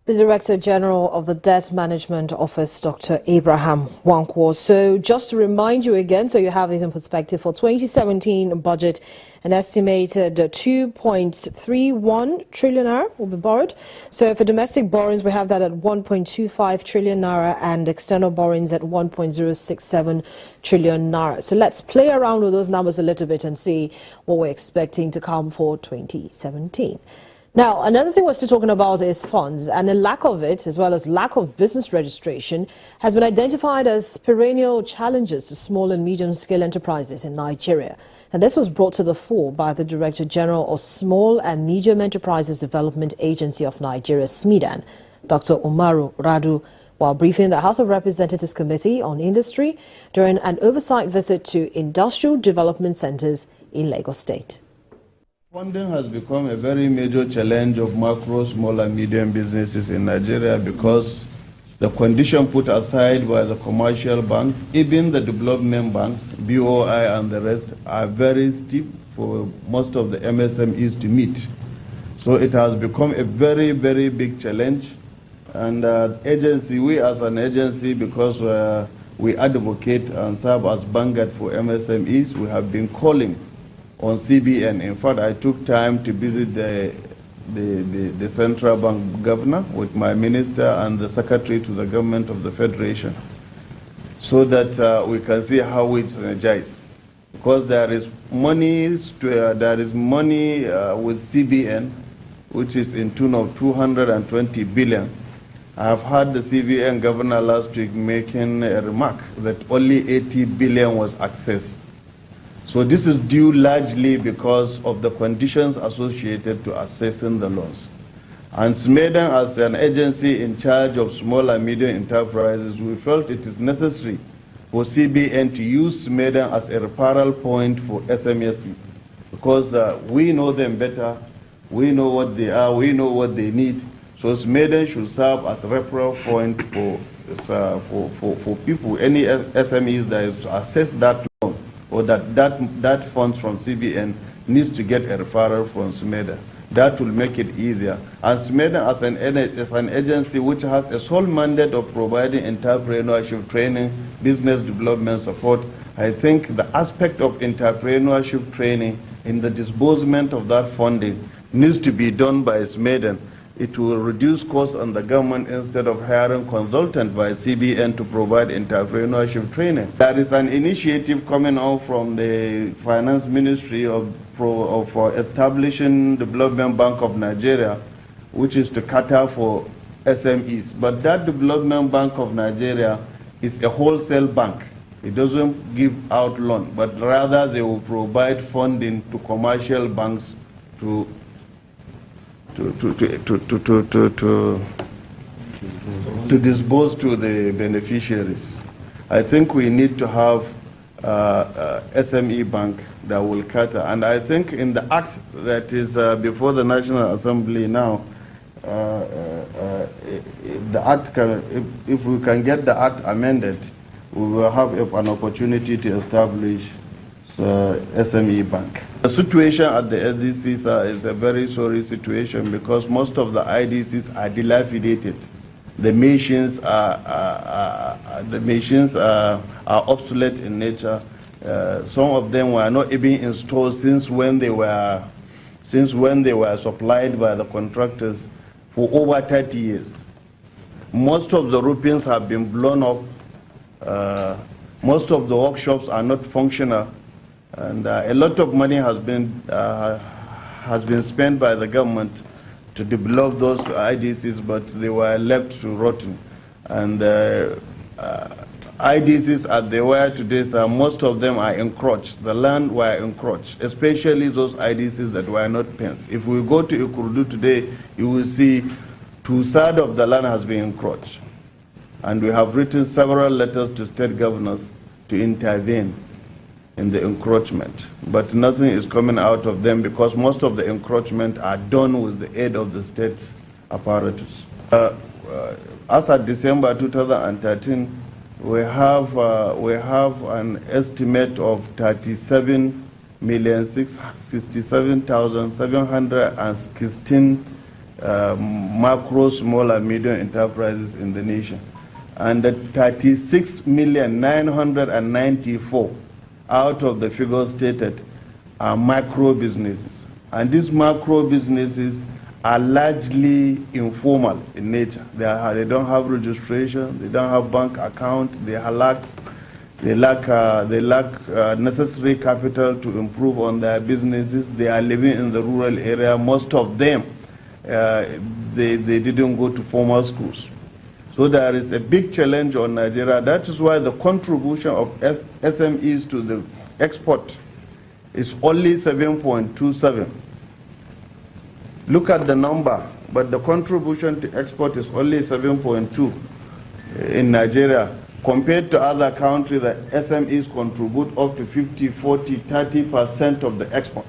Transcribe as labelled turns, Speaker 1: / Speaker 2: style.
Speaker 1: The Director General of the Debt Management Office, Dr. Abraham Wankwo. So just to remind you again, so you have this in perspective, for 2017 budget, an estimated 2.31 trillion naira will be borrowed. So for domestic borrowings, we have that at 1.25 trillion naira and external borrowings at 1.067 trillion naira. So let's play around with those numbers a little bit and see what we're expecting to come for 2017. Now, another thing we're still talking about is funds, and the lack of it, as well as lack of business registration, has been identified as perennial challenges to small and medium-scale enterprises in Nigeria. And this was brought to the fore by the Director General of Small and Medium Enterprises Development Agency of Nigeria, SMEDAN, Dr. Umaru Radu, while briefing the House of Representatives Committee on Industry during an oversight visit to industrial development centers in Lagos State.
Speaker 2: Funding has become a very major challenge of macro, small and medium businesses in Nigeria because the condition put aside by the commercial banks, even the development banks, BOI and the rest, are very steep for most of the MSMEs to meet. So it has become a very, very big challenge. And we as an agency, because we advocate and serve as vanguard for MSMEs, we have been calling on CBN. In fact, I took time to visit the central bank governor with my minister and the secretary to the government of the federation, so that we can see how we synergize. Because there is money with CBN, which is in tune of 220 billion. I have heard the CBN governor last week making a remark that only 80 billion was accessed. So this is due largely because of the conditions associated to accessing the loans. And SMEDAN, as an agency in charge of small and medium enterprises, we felt it is necessary for CBN to use SMEDAN as a referral point for SMEs, because we know them better, we know what they are, we know what they need. So SMEDAN should serve as a referral point for people, any SMEs that is to access that loan, or that funds from CBN needs to get a referral from SMEDAN. That will make it easier. And SMEDAN as an agency which has a sole mandate of providing entrepreneurship training, business development support, I think the aspect of entrepreneurship training in the disbursement of that funding needs to be done by SMEDAN. It will reduce costs on the government instead of hiring consultants by CBN to provide entrepreneurship training. There is an initiative coming out from the Finance Ministry for establishing Development Bank of Nigeria, which is to cater for SMEs. But that Development Bank of Nigeria is a wholesale bank. It doesn't give out loan, but rather they will provide funding to commercial banks to disburse to the beneficiaries. I think we need to have SME bank that will cater. And I think in the act that is before the National Assembly now, the act if we can get the act amended, we will have an opportunity to establish SME bank. The situation at the SDCs is a very sorry situation because most of the IDCs are dilapidated. The machines are obsolete in nature. Some of them were not even installed since when they were supplied by the contractors for over 30 years. Most of the roofings have been blown up. Most of the workshops are not functional. And a lot of money has been spent by the government to develop those IDCs, but they were left to rotten. And IDCs as they were today, most of them are encroached. The land were encroached, especially those IDCs that were not pens. If we go to Ikurudu today, you will see 2/3 of the land has been encroached. And we have written several letters to state governors to intervene in the encroachment, but nothing is coming out of them because most of the encroachment are done with the aid of the state apparatus. As of December 2013, we have an estimate of 37,667,716 macro, small, and medium enterprises in the nation. And the 36,994,000 out of the figures stated are micro businesses. And these macro businesses are largely informal in nature. They don't have registration, they don't have bank account, they lack necessary capital to improve on their businesses. They are living in the rural area. Most of them, they didn't go to formal schools. So there is a big challenge on Nigeria. That is why the contribution of SMEs to the export is only 7.27. Look at the number, but the contribution to export is only 7.2 in Nigeria. Compared to other countries, the SMEs contribute up to 50, 40, 30% of the export.